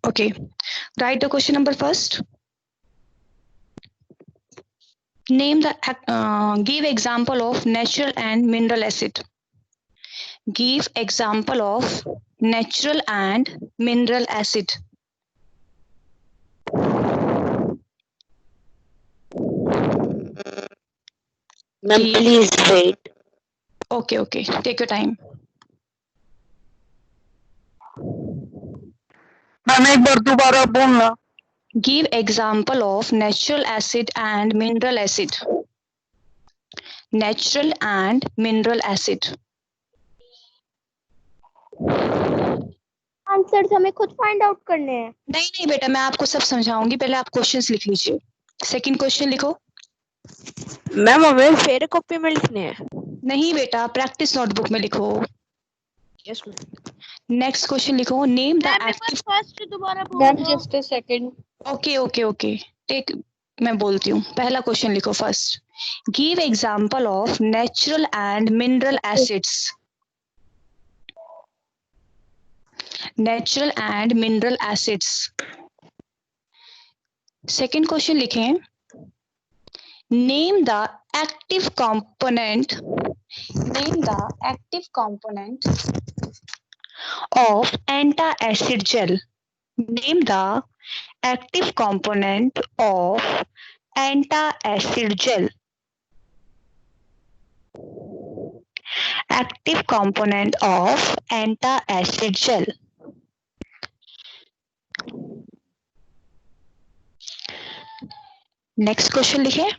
Okay, write the question number first. Name the give example of natural and mineral acid. Give example of natural and mineral acid. Ma'am, please wait. Okay, take your time. Ma'am एक बार दोबारा बोलना. Give example of natural acid and mineral acid. Natural and mineral acid. Answers हमें खुद find out करने हैं. नहीं बेटा, मैं आपको सब समझाऊंगी. पहले आप क्वेश्चंस लिख लीजिए. सेकंड क्वेश्चन लिखो. मैम हमें फेयर कॉपी में लिखने हैं. नहीं बेटा, प्रैक्टिस नोटबुक में लिखो. Yes ma'am. नेक्स्ट क्वेश्चन लिखो. Name the active. फर्स्ट दोबारा ma'am just a second. Okay. Take, मैं बोलती हूँ. पहला क्वेश्चन लिखो first. Give example of natural and mineral acids. Natural and mineral acids. Second question लिखें. Name the active component. Name the active component of antacid gel. Name the active component of antacid gel. Active component of antacid gel. Next question लिखे.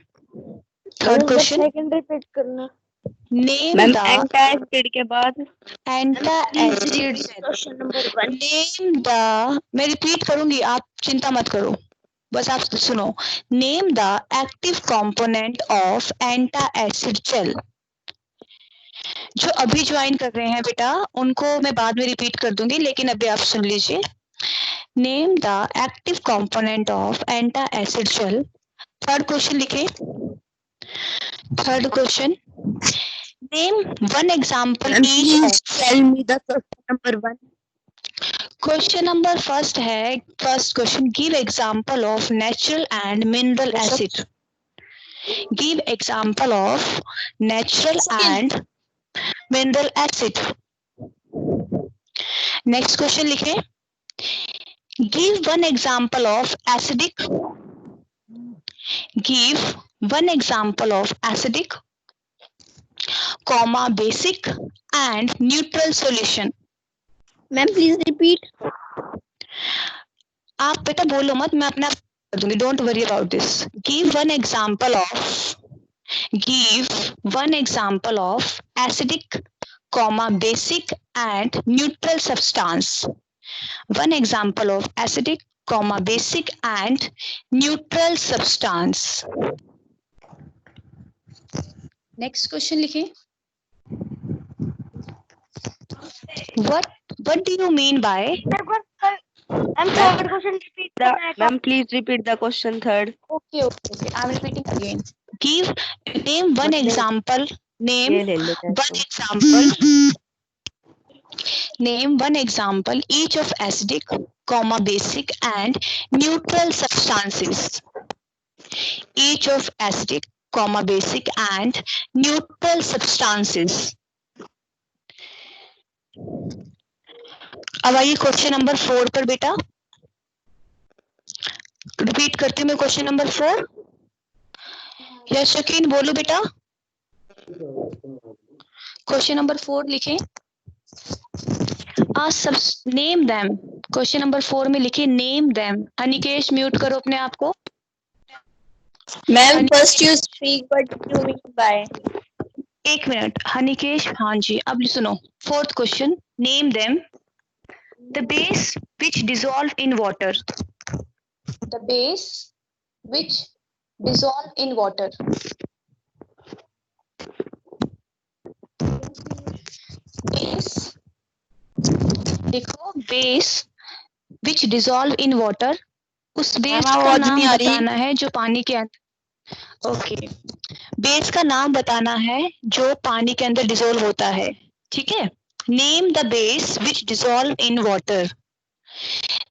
Third question. Second repeat करना. Name ma'am the antacid के बाद antacid gel. Question number 1. Name the, मैं repeat करूंगी, आप चिंता मत करो, बस आप सुनो. Name the active component of antacid gel. जो अभी ज्वाइन कर रहे हैं बेटा, उनको मैं बाद में रिपीट कर दूंगी, लेकिन अभी आप सुन लीजिए. Name the active component of antacid gel. Third question लिखे. Third question. Name one example each. Tell me the question number 1. Question number first है. First question. Give example of natural and mineral acid. Give example of natural and mineral acid. Next question लिखें. Give one example of acidic. Give one example of acidic, comma basic and neutral solution. Ma'am please repeat. आप बेटा बोलो मत, मैं अपने आप कर दूंगी. Don't worry about this. Give one example of. Give one example of acidic, comma basic and neutral substance. One example of acidic, comma basic and neutral substance. Next question लिखें. What do you mean by? I'm third question repeat करना है. Ma'am please repeat the question third. Okay. I'm repeating again. Give name one example. Name one example. Name one example each of acidic, comma basic and neutral substances. Each of acidic, comma basic and neutral substances. अब आइए question number 4 पर बेटा. Repeat करती हूँ मैं question number 4. Yes शकीन बोलो बेटा. Question number 4 लिखें. सब नेम देम. क्वेश्चन नंबर 4 में लिखिए नेम देम. अनिकेश म्यूट करो अपने आप को. Ma'am first you speak what you mean by. एक मिनट हनिकेश. हाँ जी, अब सुनो. Fourth question. Name them the base which dissolve in water. The base which dissolve in water. Base देखो. Base which dissolve in water. उस base का नाम बताना है जो पानी के अंदर. ओके. बेस का नाम बताना है जो पानी के अंदर डिसॉल्व होता है, ठीक है। Name the base which dissolve in water.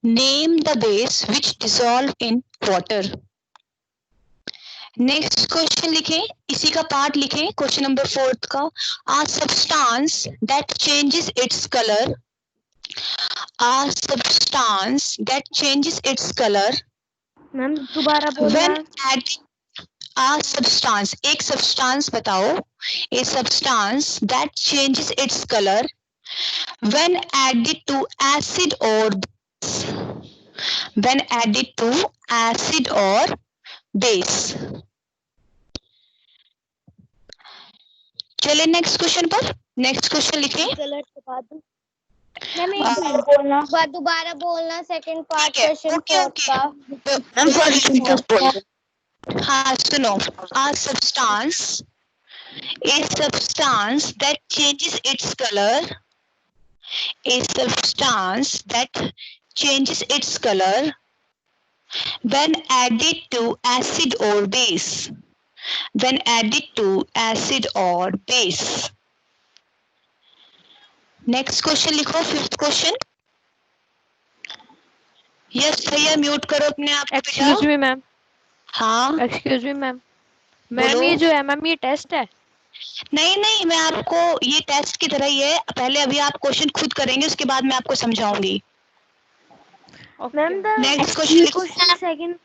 Name the base which dissolve in water. Next question लिखें, इसी का पार्ट लिखें, क्वेश्चन नंबर 4 का। A substance that changes its colour. A substance that changes its colour ma'am दोबारा बोलना। When adding. A substance, एक substance बताओ, a substance that changes its colour when added to acid और when added to acid or base। चलिए next question पर। Next question लिखें। Colour के बाद मैम एक मिनट बोलना, दोबारा बोलना सेकंड पार्ट ठीक है, क्वेश्चन ओके 4 का। ओके। हाँ सुनो, a substance that changes its color, a substance that changes its color when added to acid or base, when added to acid or base। Next question लिखो, 5th question. Yes भैया, mute करो अपने आप को। Excuse me ma'am, हाँ excuse me ma'am. बोलो। Ma'am ये जो है मैम, ये टेस्ट है? नहीं नहीं, मैं आपको, ये टेस्ट की तरह ही है। पहले अभी आप क्वेश्चन खुद करेंगे, उसके बाद मैं आपको समझाऊंगी। मैम नेक्स्ट क्वेश्चन लिखो। सेकंड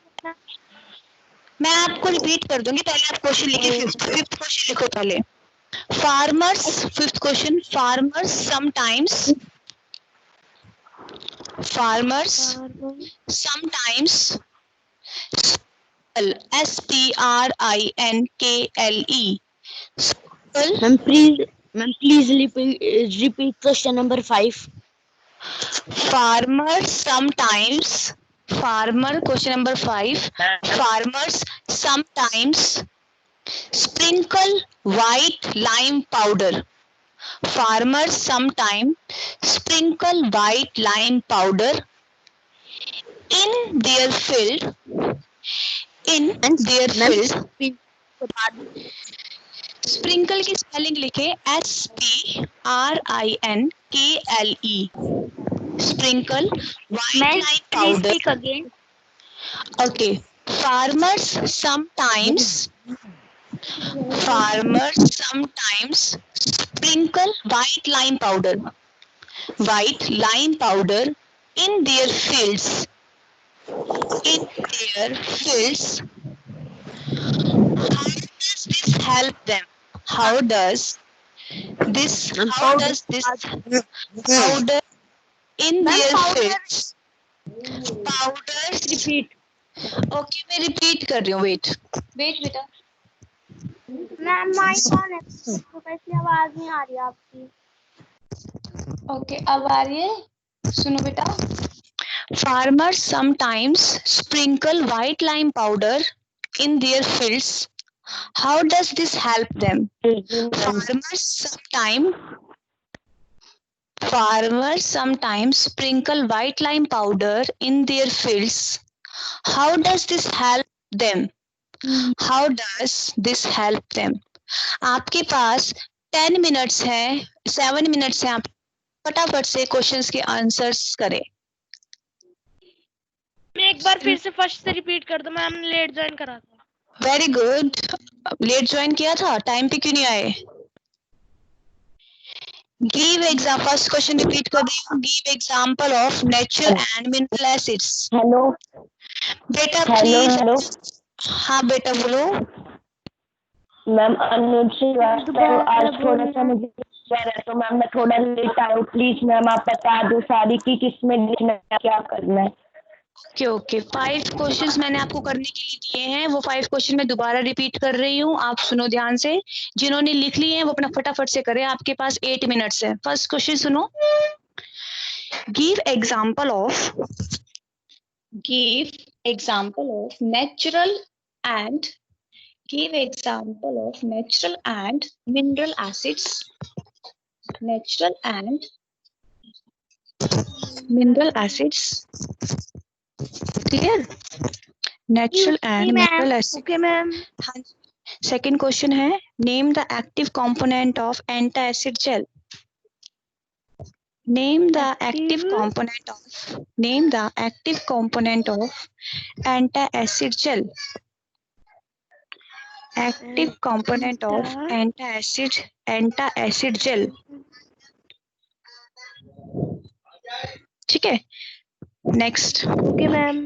मैं आपको रिपीट कर दूंगी, पहले आप क्वेश्चन लिखिए। फिफ्थ क्वेश्चन लिखो पहले। Farmers, 5th question. Farmers sometimes SPRINKLE Ma'am, please repeat question number 5. Farmer sometimes, farmer, question number 5. Farmers sometimes sprinkle white lime powder. Farmers sometimes sprinkle white lime powder in their field. In their field. Sprinkle की spelling लिखे, SPRINKLE। Sprinkle white lime powder. speak again. Okay. Farmers sometimes sprinkle white lime powder in their fields. In their fields. How does this help them? Powder in their fields. Powders. Repeat. Okay, मैं repeat कर रही हूँ। Wait बेटा। Ma'am mic on है तो कैसी आवाज नहीं आ रही आपकी। ओके, अब आ रही है। सुनो बेटा। Farmers sometimes sprinkle white lime powder in their fields. How does this help them? Farmers sometimes sprinkle white lime powder in their fields. How does this help them? How does this help them? आपके पास 10 minutes हैं, 7 minutes हैं। आप फटाफट से questions के answers करें। मैं एक बार फिर से फर्स्ट से रिपीट कर दो, मैम ने लेट ज्वाइन करा था। Very good. लेट ज्वाइन किया था, टाइम पे क्यों नहीं आए? Give exam, first question repeat कर रही हूँ। Give example of natural and mineral acids. Hello बेटा प्लीज। हाँ बेटा बोलो। मैम, अनुज श्रीवास्तव आज थोड़ा सा मुझे तो मैम मैं थोड़ा लेट आया हूँ। प्लीज मैम आप बता दो सारी की किसमें लिखना है, क्या करना है। ओके 5 क्वेश्चंस मैंने आपको करने के लिए दिए हैं, वो 5 क्वेश्चन मैं दोबारा रिपीट कर रही हूँ। आप सुनो ध्यान से। जिन्होंने लिख लिए हैं वो अपना फटाफट से करें, आपके पास 8 मिनट्स है। फर्स्ट क्वेश्चन सुनो। Give example of natural and mineral acids. Natural and mineral acids. Clear? Natural and mineral acids. Okay ma'am. हाँ, सेकंड क्वेश्चन है name the active component of antacid gel. Name the active component of antacid gel. Active component of antacid gel. ठीक है. Next. Okay ma'am.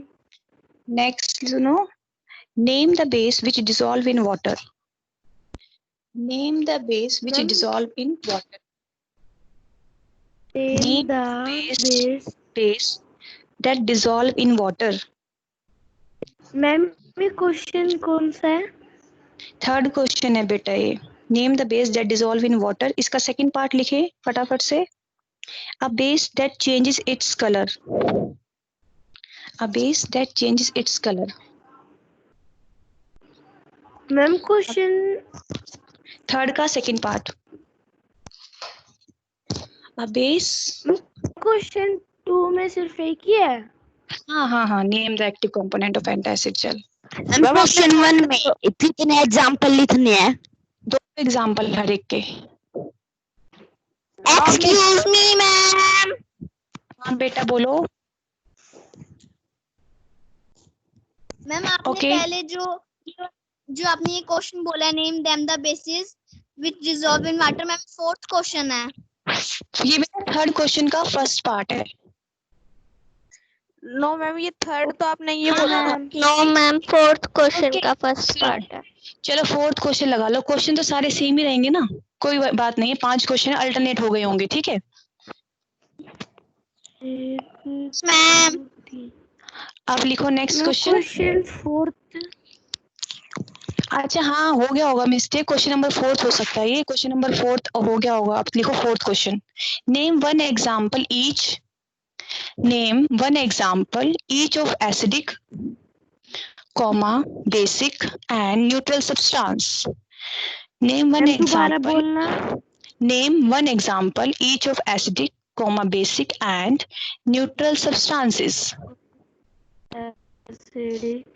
Next, name the base which dissolve in water. Name the base which dissolve in water. Name the base that dissolve in water. Ma'am ये question कौन सा है? Third question है बेटा ये. Name the base that dissolve in water. इसका second part लिखे फटाफट से. A base that changes its colour. A base that changes its colour. Ma'am question third का second part. A base. Question 2 में सिर्फ एक ही है. हाँ. Name the active component of antacid gel. Question 1 में कितने एग्जांपल लिखने हैं? 2 एग्जांपल हर एक के. Excuse me ma'am. हाँ बेटा बोलो. मैम आपने पहले जो आपने ये क्वेश्चन बोला name them the bases which dissolve in water, ma'am fourth question है. ये बेटा थर्ड क्वेश्चन का फर्स्ट पार्ट है. नो मैम ये थर्ड तो आपने ये बोला ma'am. No ma'am fourth question का फर्स्ट पार्ट है. चलो फोर्थ क्वेश्चन लगा लो. क्वेश्चन तो सारे सेम ही रहेंगे ना, कोई बात नहीं है. 5 क्वेश्चन अल्टरनेट हो गए होंगे. ठीक है मैम. अब लिखो नेक्स्ट क्वेश्चन. फोर्थ. अच्छा हाँ हो गया होगा मिस्टेक. क्वेश्चन नंबर 4 हो सकता है. ये क्वेश्चन नंबर 4 हो गया होगा. अब लिखो fourth question. Name one example each of acidic comma basic and neutral substance. Name one example each of acidic comma basic and neutral substances. Acidic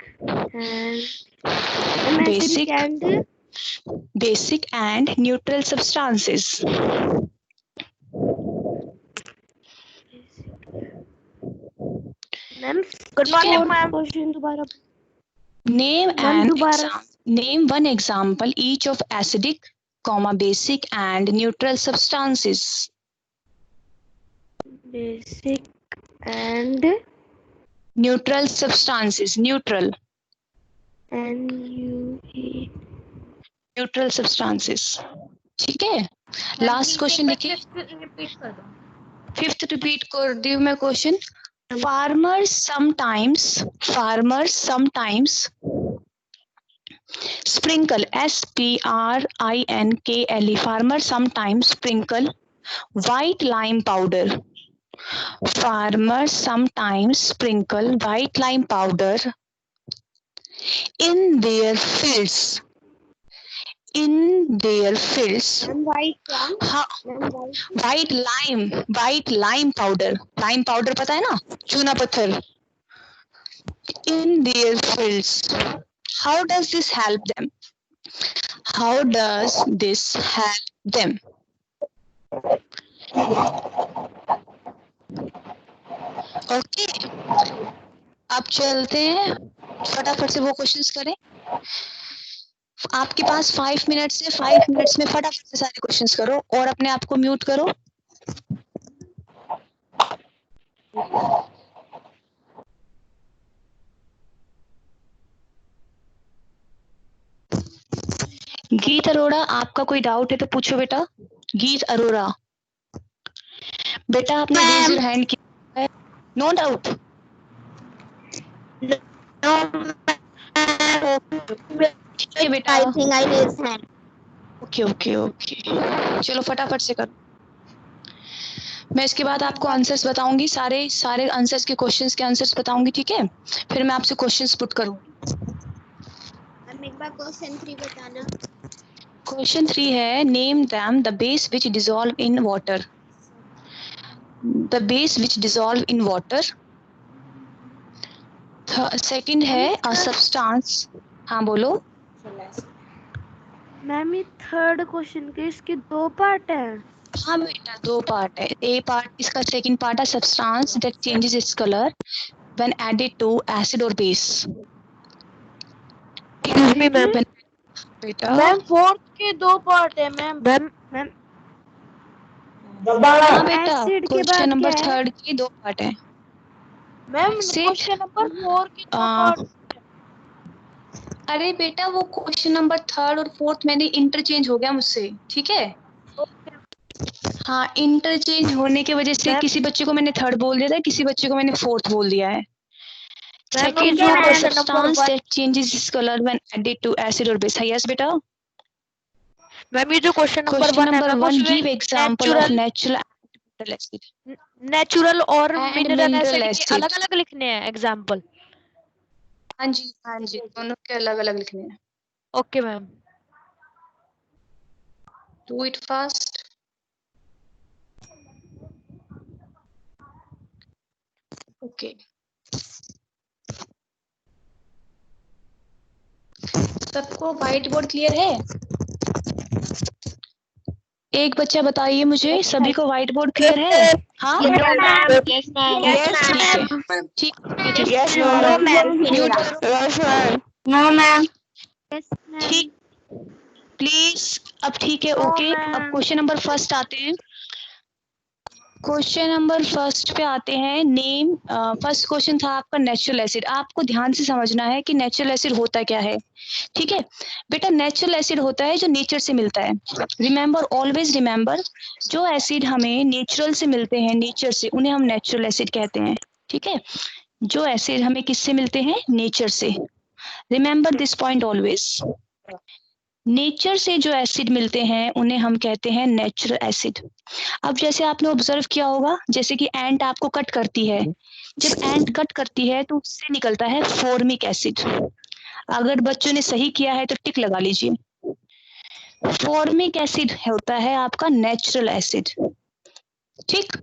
basic and neutral substances. Ma'am good morning ma'am. Question दोबारा. Name one example each of acidic comma basic and neutral substances. Basic and neutral substances. Neutral substances. ठीक है. Last question लिखिए. Fifth repeat कर दी मैं question. Farmers sometimes sprinkle SPRINKLE. Farmers sometimes sprinkle white lime powder. Farmers sometimes sprinkle white lime powder in their fields. White lime powder. Lime powder पता है ना, चूना पत्थर. In their fields. How does this help them? Okay अब चलते हैं फटाफट से वो क्वेश्चंस करें. आपके पास 5 मिनट्स है. 5 मिनट्स में फटाफट से सारे क्वेश्चंस करो और अपने आप को म्यूट करो. गीत अरोड़ा आपका कोई डाउट है तो पूछो बेटा. गीत अरोड़ा बेटा आपने रेज योर हैंड किया है. No doubt. बेटा I think I raised hand. Okay चलो फटाफट से करो. मैं इसके बाद आपको आंसर्स बताऊंगी. सारे आंसर्स के क्वेश्चंस के आंसर्स बताऊंगी. ठीक है फिर मैं आपसे क्वेश्चंस पुट करूंगी. एक बार क्वेश्चन 3 बताना. क्वेश्चन 3 है name them the base which dissolve in water. The base which dissolve in water. Second है अ सब्सटेंस. हाँ बोलो. मैम ये थर्ड क्वेश्चन के इसके 2 पार्ट हैं। हाँ बेटा, 2 पार्ट है। ए पार्ट, इसका सेकंड पार्ट है substance that changes its colour when added to acid और बेस। Excuse me ma'am. बेटा मैम फोर्थ के 2 पार्ट है मैम। मैम हाँ बेटा, एसिड के क्वेश्चन बाद नंबर क्या है? 3 के 2 पार्ट है। मैम Acid, क्वेश्चन नंबर 4 के 2 आ, पार्ट। अरे बेटा वो क्वेश्चन नंबर 3 और 4 मैंने इंटरचेंज हो गया मुझसे, ठीक है। हाँ, इंटरचेंज होने की वजह से मैम किसी बच्चे को मैंने 3 बोल दिया था, किसी बच्चे को मैंने 4 बोल दिया है। मैम सेकंड जो पार्ट है question number substance that changes its colour when added to acid और बेस। यस बेटा। मैम ये जो क्वेश्चन नंबर क्वेश्चन 1 है नंबर मैम 1 उसमें give example of natural natural acid natural और एंड मिनरल मिनरल एसिड के acid. अलग-अलग लिखने हैं एग्जांपल। हाँ जी, दोनों के अलग अलग लिखने हैं। Okay ma'am. Do it fast. Okay, सबको व्हाइट बोर्ड क्लियर है? एक बच्चा बताइए मुझे, सभी को व्हाइट बोर्ड क्लियर है? हाँ यस मैम। ठीक है। यस म्यूट करो। No ma'am. ठीक, प्लीज। अब ठीक है, ओके। अब क्वेश्चन नंबर फर्स्ट आते हैं। क्वेश्चन नंबर फर्स्ट पे आते हैं। नेम, फर्स्ट क्वेश्चन था आपका नेचुरल एसिड। आपको ध्यान से समझना है कि नेचुरल एसिड होता क्या है, ठीक है बेटा। नेचुरल एसिड होता है जो नेचर से मिलता है। रिमेंबर, ऑलवेज रिमेंबर, जो एसिड हमें नेचुरल से मिलते हैं, नेचर से, उन्हें हम नेचुरल एसिड कहते हैं, ठीक है। जो एसिड हमें किससे मिलते हैं? नेचर से। Remember this point always. Nature से जो एसिड मिलते हैं उन्हें हम कहते हैं नेचुरल एसिड। अब जैसे आपने ऑब्जर्व किया होगा, जैसे कि एंट आपको कट करती है, जब एंट कट करती है तो उससे निकलता है फॉर्मिक एसिड। अगर बच्चों ने सही किया है तो टिक लगा लीजिए। फॉर्मिक एसिड होता है आपका नेचुरल एसिड, ठीक।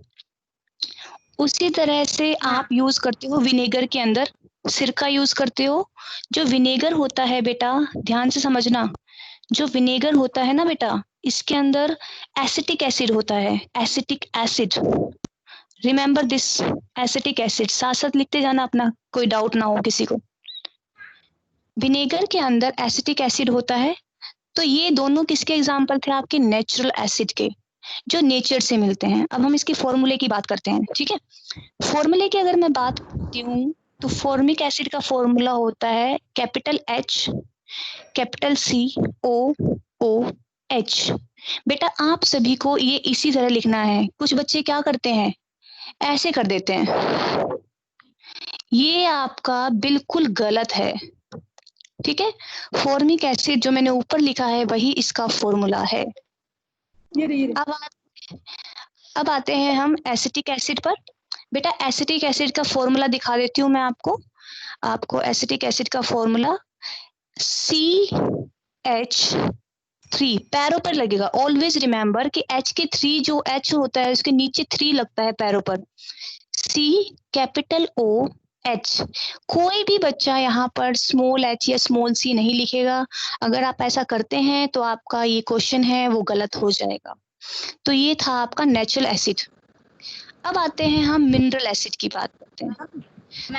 उसी तरह से आप यूज करते हो विनेगर के अंदर, सिरका यूज करते हो। जो विनेगर होता है बेटा, ध्यान से समझना, जो विनेगर होता है ना बेटा, इसके अंदर एसिटिक एसिड होता है, acetic acid. Remember this, acetic acid. साथ साथ लिखते जाना अपना, कोई डाउट ना हो किसी को। विनेगर के अंदर एसिटिक एसिड होता है। तो ये दोनों किसके एग्जाम्पल थे? आपके नेचुरल एसिड के, जो नेचर से मिलते हैं। अब हम इसके फॉर्मूले की बात करते हैं, ठीक है। फॉर्मूले की अगर मैं बात करती हूँ तो फॉर्मिक एसिड का फॉर्मूला होता है कैपिटल एच, कैपिटल सी, ओ, ओ, एच। बेटा आप सभी को ये इसी तरह लिखना है। कुछ बच्चे क्या करते हैं, ऐसे कर देते हैं, ये आपका बिल्कुल गलत है, ठीक है। फॉर्मिक एसिड जो मैंने ऊपर लिखा है वही इसका फॉर्मूला है। अब आते हैं हम एसिटिक एसिड पर। बेटा एसिटिक एसिड का फॉर्मूला दिखा देती हूँ मैं आपको एसिटिक एसिड का फॉर्मूला CH3, पैरों पर लगेगा। ऑलवेज रिमेंबर कि H के 3, जो H होता है उसके नीचे 3 लगता है पैरों पर। C, capital O, H। कोई भी बच्चा यहाँ पर स्मॉल h या स्मॉल c नहीं लिखेगा। अगर आप ऐसा करते हैं तो आपका ये क्वेश्चन है वो गलत हो जाएगा। तो ये था आपका नेचुरल एसिड। अब आते हैं हम मिनरल एसिड की बात करते हैं।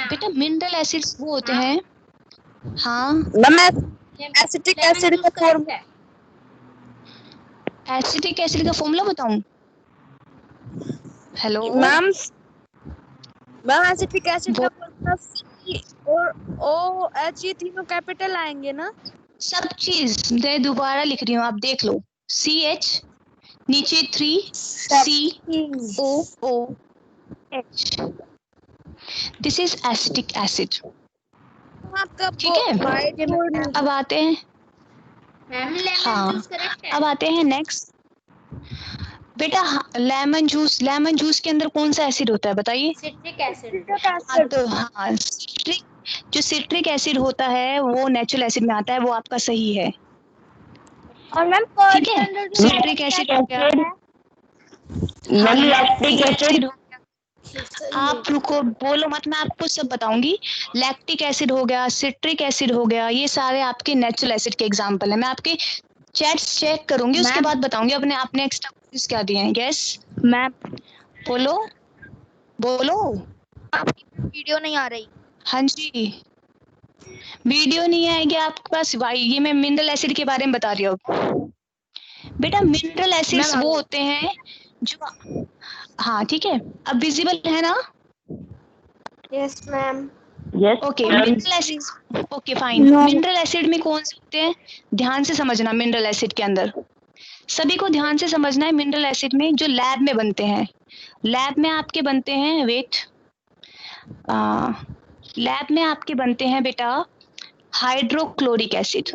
बेटा मिनरल एसिड्स वो होते हैं, हाँ एसिटिक एसिड का फॉर्मूला एसिटिक एसिड का फॉर्मूला बताऊं? हेलो मैम एसिटिक एसिड का फॉर्मूला C और OH ये तीनों कैपिटल आएंगे ना? सब चीज मैं दोबारा लिख रही हूँ, आप देख लो। CH, नीचे 3, COOH। This is acetic acid, ठीक है। अब आते हैं, हाँ अब आते हैं नेक्स्ट। बेटा लेमन जूस के अंदर कौन सा एसिड होता है बताइए? Citric acid. हाँ तो हाँ, जो सिट्रिक एसिड होता है वो नेचुरल एसिड में आता है, वो आपका सही है। और मैम ठीक है, सिट्रिक एसिड हो गया, लैक्टिक एसिड हो गया। आप रुको, बोलो मत, मैं आपको सब बताऊंगी। लैक्टिक एसिड हो गया, सिट्रिक एसिड हो गया, ये सारे आपके नेचुरल एसिड के एग्जाम्पल है। मैं आपके चैट्स चेक करूंगी, उसके मैम। बाद बताऊंगी अपने आपने एक्स्ट्रा क्वेश्चंस क्या दिए हैं। यस मैम बोलो बोलो। वीडियो नहीं आ रही। हाँ जी, वीडियो नहीं आएगी आपके पास भाई। ये मैं मिनरल एसिड के बारे में बता रही हूँ बेटा। मिनरल एसिड्स मैम, वो होते हैं जो, हाँ ठीक है, अब विजिबल है ना? Yes ma'am. Yes okay ma'am. Mineral acid, okay fine. Mineral acid में कौन से होते हैं, ध्यान से समझना। मिनरल एसिड के अंदर सभी को ध्यान से समझना है। मिनरल एसिड में जो लैब में बनते हैं, लैब में आपके बनते हैं, वेट, लैब में आपके बनते हैं बेटा हाइड्रोक्लोरिक एसिड।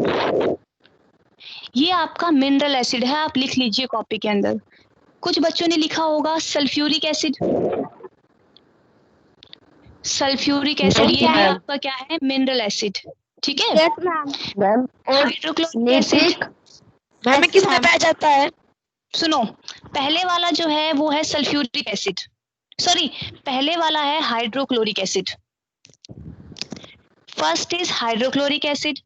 ये आपका मिनरल एसिड है, आप लिख लीजिए कॉपी के अंदर। कुछ बच्चों ने लिखा होगा सल्फ्यूरिक एसिड। सल्फ्यूरिक एसिड ये भी आपका क्या है, मिनरल एसिड, ठीक है। Yes ma'am. मैम और हाइड्रोक्लोरिक एसिड नीट्रिक मैम किस में पाया जाता है? सुनो, पहले वाला जो है वो है सल्फ्यूरिक एसिड, सॉरी पहले वाला है hydrochloric acid. First is hydrochloric acid,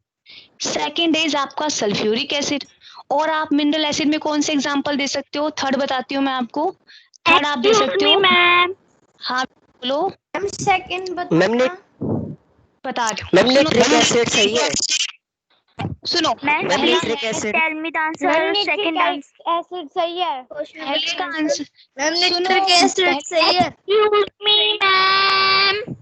second is आपका सल्फ्यूरिक एसिड। और आप मिनरल एसिड में कौन से एग्जांपल दे सकते हो? थर्ड बताती हूँ मैं आपको, थर्ड आप दे सकते हो। मैम। हाँ बोलो, मैम सेकंड मैम ने बता रही हूँ। मैम सुनो, निट्रिक एसिड सही है। सुनो मैम पहला nitric acid tell me the answer. Second acid सही है। पहले का आंसर मैम सुनो, निट्रिक एसिड सही है। Excuse me ma'am.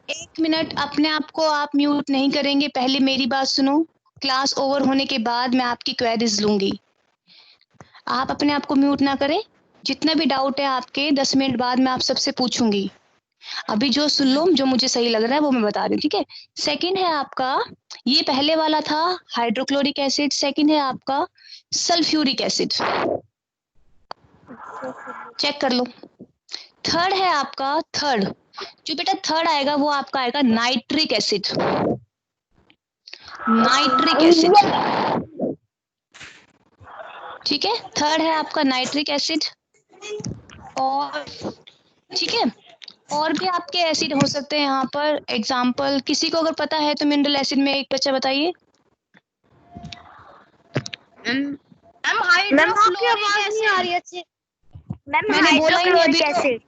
एक मिनट, अपने आप को आप म्यूट नहीं करेंगे, पहले मेरी बात सुनो। क्लास ओवर होने के बाद मैं आपकी क्वेरीज लूंगी, आप अपने आप को म्यूट ना करें। जितना भी डाउट है आपके 10 मिनट बाद मैं आप सबसे पूछूंगी। अभी जो सुन लो, जो मुझे सही लग रहा है वो मैं बता रही हूँ, ठीक है। सेकंड है आपका, ये पहले वाला था हाइड्रोक्लोरिक एसिड, सेकंड है आपका सल्फ्यूरिक एसिड, चेक कर लो। थर्ड है आपका, थर्ड जो बेटा थर्ड आएगा वो आपका आएगा नाइट्रिक एसिड। नाइट्रिक एसिड, ठीक है, थर्ड है आपका नाइट्रिक एसिड। और ठीक है, और भी आपके एसिड हो सकते हैं यहाँ पर। एग्जाम्पल किसी को अगर पता है तो मिनरल एसिड में एक बच्चा बताइए। मैम आपकी आवाज नहीं आ रही अच्छे। मैम मैंने बोला ही नहीं अभी हाइड्रोक्लोरिक तो। एसिड।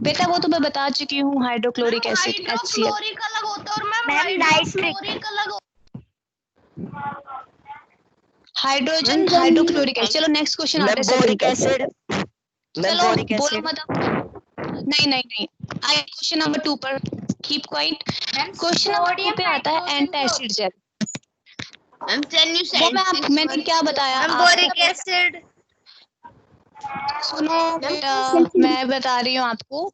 बेटा वो तो मैं बता चुकी हूँ, हाइड्रोक्लोरिक एसिड HCl। अलग होता है और मैम नाइट्रिक अलग। Hydrogen hydrochloric acid. चलो नेक्स्ट क्वेश्चन आते मैम हैं बोरिक सेकंड एसिड। पे। मैम चलो बोरिक बोलो एसिड। मत, नहीं नहीं नहीं, आइए क्वेश्चन नंबर 2 पर। Keep quiet. क्वेश्चन नंबर 2 पे आता है antacid gel. Ma'am can you वो मैंने क्या बताया मैम आपको? Boric acid. सुनो बेटा, मैं बता रही हूँ आपको,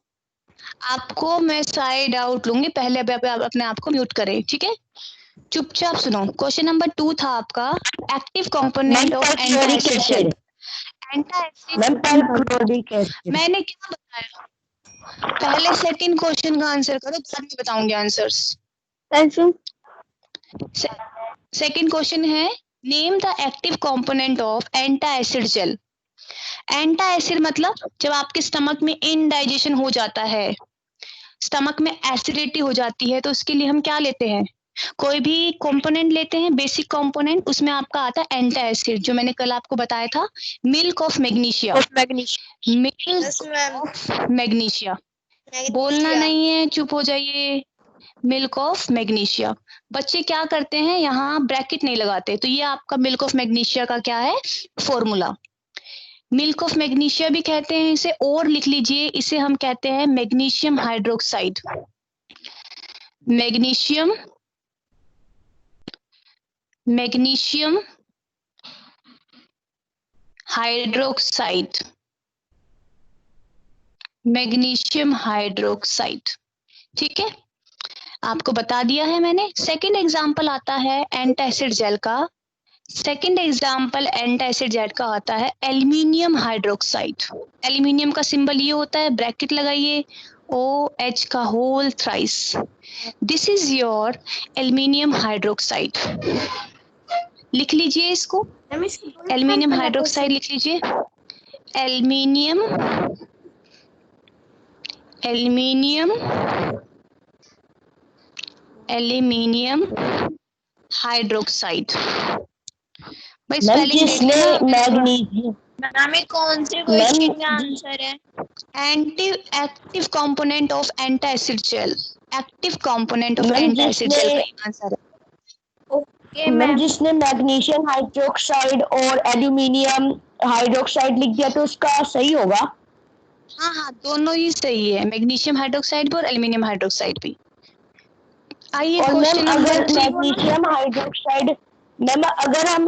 आपको मैं साइड आउट लूंगी। पहले अभी आप अपने आप को म्यूट करें, ठीक है। चुपचाप सुनो। क्वेश्चन नंबर 2 था आपका, active component of antacid gel. Antacid ma'am sulphuric acid. मैंने क्या बताया? पहले सेकंड क्वेश्चन का आंसर करो, बाद में बताऊंगी आंसर्स। सेकंड क्वेश्चन है, name the active component of antacid gel. Antacid मतलब जब आपके स्टमक में इनडाइजेशन हो जाता है, स्टमक में एसिडिटी हो जाती है, तो उसके लिए हम क्या लेते हैं? कोई भी कंपोनेंट लेते हैं, बेसिक कंपोनेंट, उसमें आपका आता है एंटा एसिड, जो मैंने कल आपको बताया था, milk of magnesia. Milk of magnesia, बोलना नहीं है, चुप हो जाइए। Milk of magnesia. बच्चे क्या करते हैं, यहाँ ब्रैकेट नहीं लगाते, तो ये आपका मिल्क ऑफ मैग्नीशिया का क्या है, फॉर्मूला। मिल्क ऑफ मैग्नीशिया भी कहते हैं इसे, और लिख लीजिए, इसे हम कहते हैं magnesium hydroxide. Magnesium, magnesium hydroxide, magnesium hydroxide, ठीक है, आपको बता दिया है मैंने। सेकंड एग्जांपल आता है एंटासिड जेल का। सेकंड एग्जांपल एंटासिड जेल का आता है एल्यूमिनियम हाइड्रोक्साइड। एल्यूमिनियम का सिंबल ये होता है, ब्रैकेट लगाइए, OH का whole thrice. This is your aluminium hydroxide. लिख लीजिए इसको, एल्यूमिनियम हाइड्रोक्साइड लिख लीजिए। Aluminium, aluminium, aluminium hydroxide. भाई मैम स्पेलिंग देख जिसमें लेना। मैग्नीशियम मैम ये कौन से मैम क्वेश्चन का आंसर है? Anti active component of antacid gel, active component of ma'am एंटा acid jail का जिसमें ये आंसर है। Okay ma'am ma'am. जिसने मैग्नीशियम हाइड्रोक्साइड और एल्यूमिनियम हाइड्रोक्साइड लिख दिया तो उसका सही होगा। हाँ हाँ दोनों ही सही है, मैग्नीशियम हाइड्रोक्साइड भी और एल्यूमिनियम हाइड्रोक्साइड भी। आइए और मैम क्वेश्चन नंबर अगर 3। मैग्नीशियम हाइड्रोक्साइड मैम अगर हम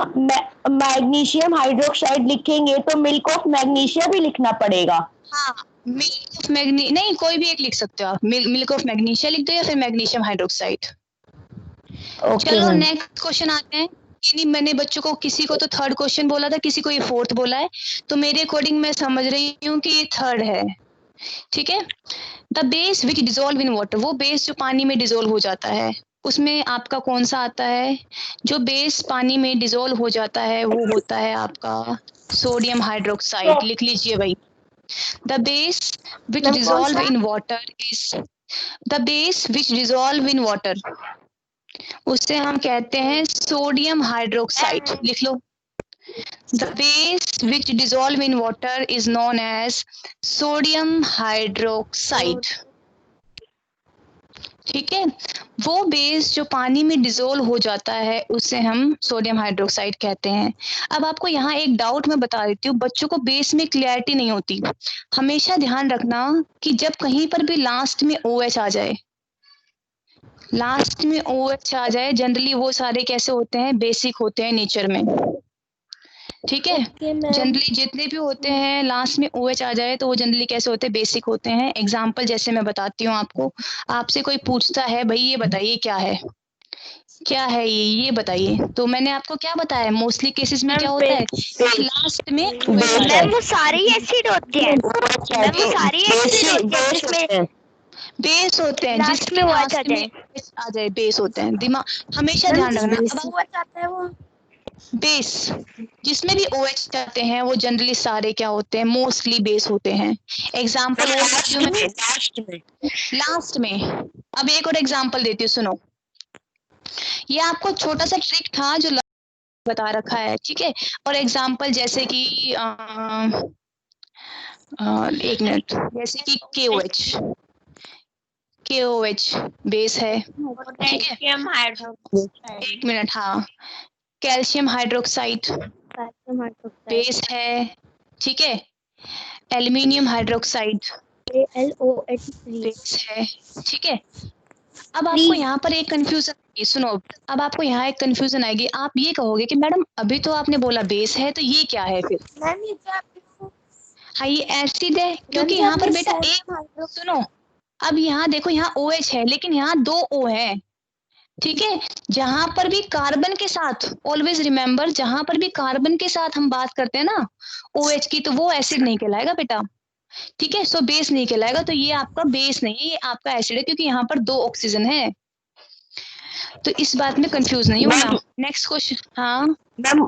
मैग्नीशियम हाइड्रोक्साइड लिखेंगे तो मिल्क ऑफ मैग्नीशिया भी लिखना पड़ेगा। हाँ मिल्क ऑफ मैग्नी नहीं, कोई भी एक लिख सकते हो आप, मिल्क ऑफ मैग्नीशिया लिख दो या फिर मैग्नीशियम हाइड्रोक्साइड। ओके चलो मैम। नेक्स्ट क्वेश्चन आते हैं। यानी मैंने बच्चों को किसी को तो थर्ड क्वेश्चन बोला था, किसी को ये फोर्थ बोला है, तो मेरे अकॉर्डिंग मैं समझ रही हूँ कि ये थर्ड है। ठीक है। The base which dissolve in water, वो बेस जो पानी में डिजोल्व हो जाता है, उसमें आपका कौन सा आता है? जो बेस पानी में डिजोल्व हो जाता है वो होता है आपका सोडियम हाइड्रोक्साइड। लिख लीजिए भाई। द बेस विच मैम कौन डिजोल्व सा? In water is, the base which dissolve in water, उससे हम कहते हैं सोडियम हाइड्रोक्साइड। लिख लो। The base which dissolve in water is known as sodium hydroxide। ठीक है। वो बेस जो पानी में डिजोल्व हो जाता है उसे हम सोडियम हाइड्रोक्साइड कहते हैं। अब आपको यहाँ एक डाउट मैं बता देती हूँ, बच्चों को बेस में क्लियरिटी नहीं होती। हमेशा ध्यान रखना कि जब कहीं पर भी लास्ट में OH आ जाए, लास्ट में OH आ जाए, जनरली वो सारे कैसे होते हैं? बेसिक होते हैं नेचर में। ठीक है। जनरली जितने भी होते हैं लास्ट में OH आ जाए तो वो जनरली कैसे होते हैं? बेसिक होते हैं। एग्जाम्पल जैसे मैं बताती हूँ आपको, आपसे कोई पूछता है भाई ये बताइए क्या है, क्या है ये बताइए, तो मैंने आपको क्या बताया? मोस्टली केसेस में क्या होता है? लास्ट में OH आ मैम वो जाए। सारे ही एसिड होते हैं। मैम वो सारे ही एसिड होते हैं जिसमें बेस होते हैं लास्ट जिसके में OH आ लास्ट में जाए। OH आ जाए, बेस होते हैं। दिमाग हमेशा ध्यान रखना। अब आता है वो बेस जिसमें भी OH आते हैं वो जनरली सारे क्या होते हैं? मोस्टली बेस होते हैं। एग्जाम्पल और देती हूँ मैं लास्ट में। अब एक और एग्जाम्पल देती हूँ, सुनो। ये आपको छोटा सा ट्रिक था जो बता रखा है। ठीक है। और एग्जाम्पल जैसे कि एक मिनट, जैसे कि KOH बेस है। ठीक है। Potassium hydroxide. एक मिनट, हाँ, कैल्शियम हाइड्रोक्साइड बेस है। ठीक है। एल्यूमिनियम हाइड्रोक्साइड बेस है। ठीक है। अब आपको यहाँ पर एक कंफ्यूजन आएगी, सुनो। अब आपको यहाँ एक कंफ्यूजन आएगी, आप ये कहोगे कि मैडम अभी तो आपने बोला बेस है, तो ये क्या है फिर? मैम ये क्या आपने हाँ ये एसिड है, क्योंकि यहाँ पर बेटा एक, सुनो, अब यहाँ देखो यहाँ OH है लेकिन यहाँ 2 O है। ठीक है। जहां पर भी कार्बन के साथ, ऑलवेज रिमेम्बर, जहां पर भी कार्बन के साथ हम बात करते हैं ना OH की, तो वो एसिड नहीं कहलाएगा बेटा। ठीक है। सो बेस नहीं कहलाएगा, तो ये आपका बेस नहीं है, ये आपका एसिड है, क्योंकि यहाँ पर 2 ऑक्सीजन है। तो इस बात में कंफ्यूज नहीं होना। Next question. हाँ मैम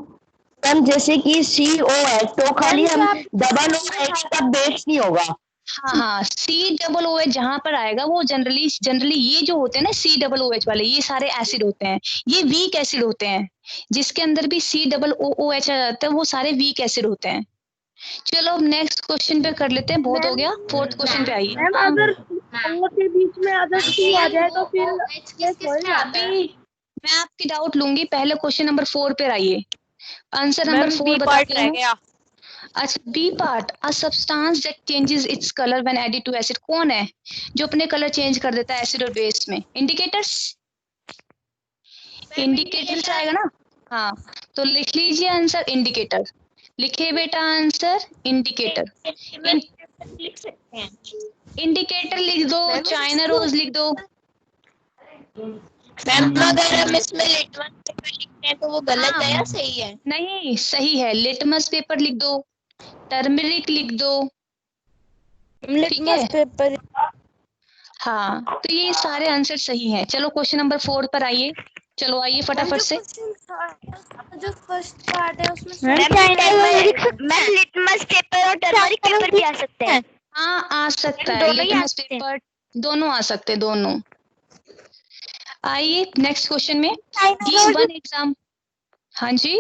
मैम जैसे कि CO है तो खाली हम डबल OH का बेस नहीं होगा। हाँ COOH जहां पर आएगा वो जनरली ये जो होते हैं ना COOH वाले, ये सारे एसिड होते हैं, ये वीक एसिड होते हैं। जिसके अंदर भी COOH आ जाता है वो सारे वीक एसिड होते हैं। चलो अब नेक्स्ट क्वेश्चन पे कर लेते हैं, बहुत हो गया। फोर्थ क्वेश्चन पे आइए। मैम अगर दोनों के बीच में अगर 2 आ जाए तो फिर ये सॉल्व आता है। अभी मैं आपकी डाउट लूंगी, पहले क्वेश्चन नंबर 4 पे आइए। आंसर नंबर 4 बता देना। अच्छा, B part, a substance that changes its colour when added to acid, कौन है जो अपने कलर चेंज कर देता है एसिड और बेस में? इंडिकेटर्स, इंडिकेटर्स आएगा ना। हाँ तो लिख लीजिए आंसर इंडिकेटर। लिखे बेटा आंसर इंडिकेटर। लिख सकते हैं। इंडिकेटर लिख दो, चाइना रोज लिख दो। मैम अगर हम इसमें लिटमस पेपर लिखते हैं तो वो गलत है या सही है? नहीं सही है, लिटमस पेपर लिख दो, टर्मरिक लिख दो। ठीक है। पेपर। हाँ तो ये सारे आंसर सही हैं। चलो क्वेश्चन नंबर 4 पर आइए। चलो आइए फटाफट से। जो फर्स्ट पार्ट है उसमें मैम लिटमस पेपर और टर्मरिक पेपर भी आ सकते हैं। हाँ आ सकता है, दोनों ही आ लिटमस सकते हैं। पेपर दोनों आ सकते हैं, दोनों। आइए नेक्स्ट क्वेश्चन में, गिव वन एग्जाम। हाँ जी,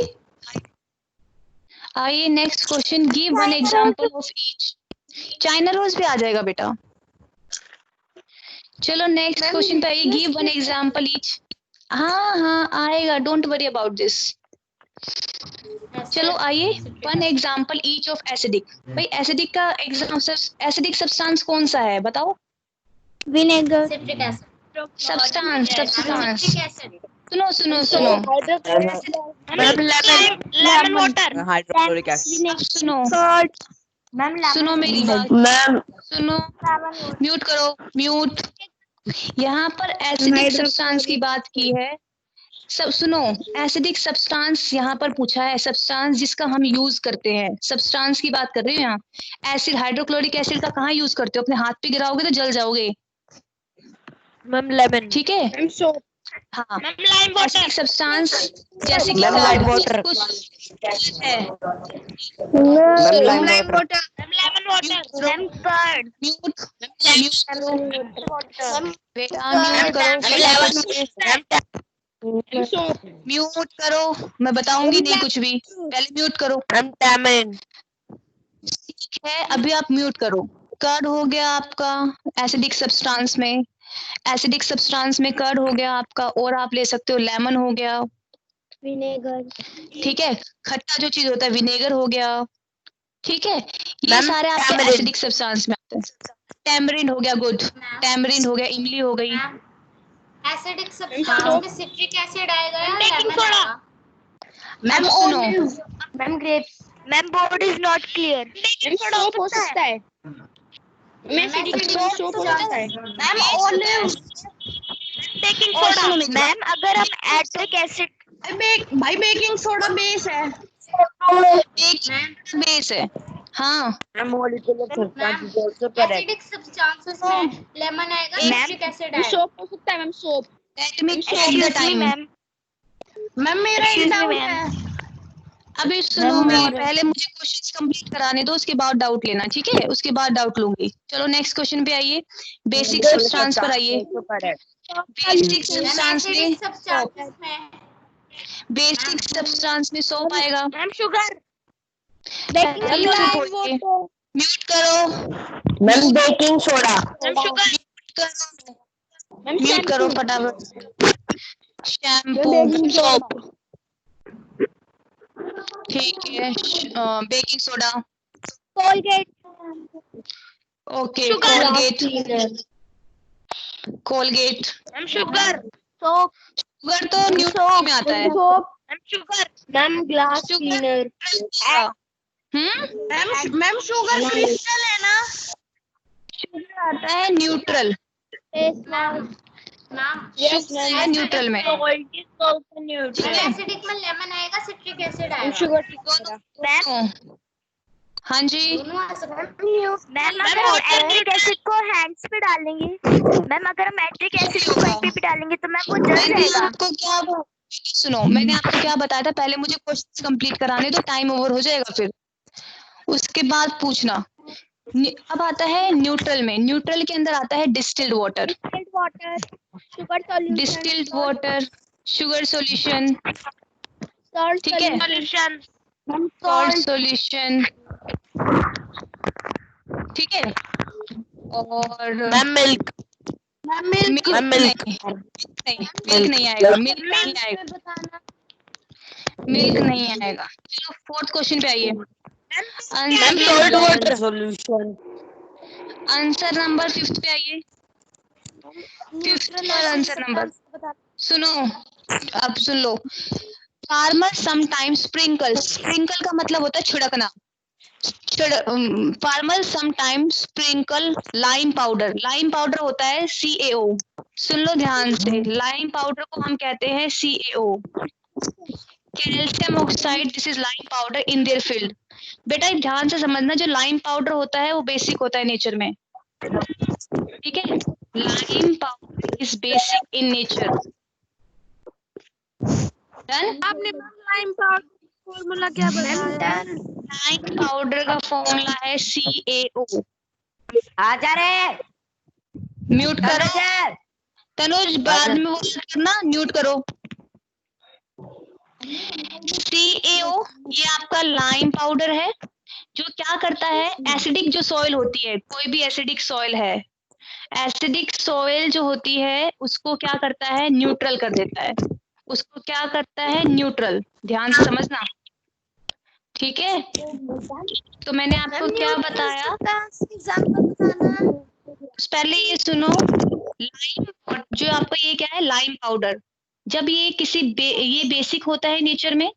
आइए next question, give one example of each. China rose भी आ जाएगा बेटा। चलो नेक्स्ट क्वेश्चन पे आइए, गिव वन एग्जांपल ईच। हाँ आएगा, डोंट वरी अबाउट दिस। चलो आइए, one example each of acidic. भाई एसिडिक का एसिडिक सब्सटेंस कौन सा है बताओ? Vinegar, citric acid, substance. Acid, सुनो सुनो सुनो, ma'am lemon water, hydrochloric acid. अब सुनो मैम सुनो मेरी बात, मैम सुनो, म्यूट करो, म्यूट। यहाँ पर एसिडिक सब्सटेंस की बात की है। सब सुनो, एसिडिक सब्सटेंस यहाँ पर पूछा है, सब्सटेंस जिसका हम यूज करते हैं, सब्सटेंस की बात कर रही हूँ यहाँ। एसिड, हाइड्रोक्लोरिक एसिड का कहाँ यूज करते हो? अपने हाथ पे गिराओगे तो जल जाओगे। Ma'am lemon. ठीक है, मैम सोप, हाँ। Ma'am lime acidic water, substance जैसे कि मैम लाइम वाटर। कुछ है। Ma'am lime lime water. Water, ma'am lemon water, ma'am curd, mute बेटा, म्यूट करो, मैम सोप, म्यूट करो, मैं बताऊंगी नहीं कुछ भी, पहले म्यूट करो। मैम टैमिन। ठीक है, अभी आप म्यूट करो। कर्ड हो गया आपका एसिडिक सब्सटेंस में, एसिडिक सब्सटेंस में कर्ड हो गया आपका, और आप ले सकते हो लेमन हो गया। विनेगर, ठीक है, खट्टा जो चीज होता है विनेगर हो गया। ठीक है, ये मैम सारे आपके टैमरिंड। एसिडिक सब्सटेंस में आते हैं। टैमरिंड हो गया, गुड। टैमरिंड हो गया, इमली हो गई। एसिडिक सब्सटेंस में सिट्रिक एसिड आएगा या बेकिंग सोडा? मैम सुनो, ma'am grapes, ma'am board is not clear. Baking soda हो सकता है, मैं सोप हो सकता है, मैम ऑलिव, बेकिंग और सोडा, सुनो मेरी मैम अगर हम एट्रिक एसिड, भाई बेकिंग सोडा बेस है, एक बेस है, हाँ। Ma'am molecular substance is also correct. Acidic substances में लेमन आएगा, सिट्रिक एसिड आएगा, सोप हो सकता है ma'am, soap. Let me take the time. Ma'am मेरा एक डाउट है, अभी सुनो मेरी, पहले मुझे क्वेश्चंस कंप्लीट कराने दो, उसके बाद डाउट लेना, ठीक है? उसके बाद डाउट लूंगी। चलो नेक्स्ट क्वेश्चन पे आइए, बेसिक सब्सटेंस पर आइए। बेसिक सब्सटेंस में, बेसिक सब्सटेंस में सोप आएगा। मैम शुगर, म्यूट करो, ma'am baking soda. Ma'am sugar, mute करो फटाफट। शैम्पू, सोप, ठीक है, baking soda, Colgate, okay, Colgate, Colgate, ma'am sugar, soap, sugar तो न्यूट्रल में आता है। Ma'am sugar, ma'am glass cleaner, ma'am sugar crystal है ना? शुगर आता है न्यूट्रल, फेस मास्क, शुगर है न्यूट्रल में। ठीक है, एसिडिक में लेमन आएगा, सिट्रिक एसिड आएगा, शुगर, हाँ जी। मैम अगर हम एट्रिक एसिड को हैंड्स पे डालेंगे, मैम अगर हम एट्रिक एसिड को कहीं पे भी डालेंगे तो मैम वो जल मैंने जाएगा। आपको क्या, सुनो, मैंने आपको क्या बताया था, पहले मुझे क्वेश्चंस कंप्लीट कराने दो, टाइम ओवर हो जाएगा फिर उसके बाद पूछना। अब आता है न्यूट्रल में, न्यूट्रल के अंदर आता है distilled water, water, sugar solution, distilled water, sugar solution, salt ठीक है, सॉल्यूशन, सॉल्ट सॉल्यूशन, ठीक है। और मैम मिल्क। मिल्क नहीं आएगा, मिल्क नहीं आएगा, मिल्क नहीं आएगा। चलो फोर्थ क्वेश्चन पे आइए, ma'am salt water solution. Answer number 5 पे आइए, 5 पर आंसर नंबर सुनो, अब सुन लो। फार्मर समटाइम्स स्प्रिंकल, स्प्रिंकल का मतलब होता है छिड़कना। Farmer sometimes sprinkle lime powder, lime powder होता है CaO। सुन लो ध्यान से, लाइम पाउडर को हम कहते हैं CaO, calcium oxide, this is lime powder in their field. बेटा ध्यान से समझना, जो लाइम पाउडर होता है वो बेसिक होता है नेचर में, ठीक है? Lime powder is basic in nature. Done? आपने लाइम पाउडर फॉर्मूला क्या बताया? लाइम पाउडर का फॉर्मूला है CaO। आजा रे। म्यूट करो तनुज, बाद में वो करना, म्यूट करो। CaO ये आपका आपका लाइम पाउडर है, जो क्या करता है, एसिडिक जो सॉइल होती है, कोई भी एसिडिक सॉइल है, एसिडिक सॉइल जो होती है उसको क्या करता है, न्यूट्रल कर देता है, उसको क्या करता है, न्यूट्रल। ध्यान से समझना, ठीक है। तो मैंने आपको क्या बताया, पहले ये सुनो, लाइम, जो आपका ये क्या है, लाइम पाउडर, जब ये किसी ये बेसिक होता है नेचर में,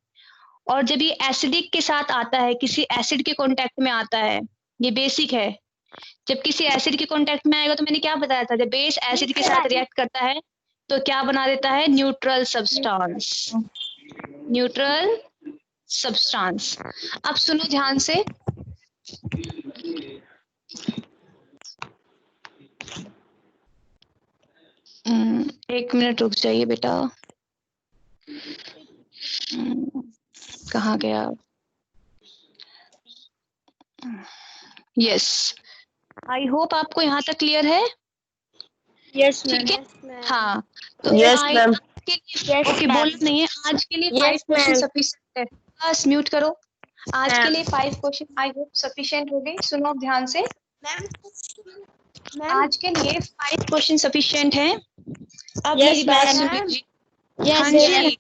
और जब ये एसिडिक के साथ आता है, किसी एसिड के कांटेक्ट में आता है, ये बेसिक है, जब किसी एसिड के कांटेक्ट में आएगा, तो मैंने क्या बताया था, जब बेस एसिड के साथ रिएक्ट करता है तो क्या बना देता है, न्यूट्रल सब्सटेंस, न्यूट्रल सब्सटेंस। अब सुनो ध्यान से, एक मिनट रुक जाइए बेटा, कहाँ गया, यस, आई होप आपको यहाँ तक क्लियर है। यस ठीक मैम। है, हाँ, तो Yes, आज ma'am. के लिए, ओके बोलना नहीं है, आज के लिए 5 क्वेश्चन सफिशिएंट है, बस म्यूट करो। आज के लिए 5 क्वेश्चन आई होप सफिशिएंट हो गए। सुनो ध्यान से, आज के लिए 5 क्वेश्चन सफिशिएंट है। अब Yes, मेरी बात ma'am. सुन लीजिए। Yes, हाँ ma'am. जी,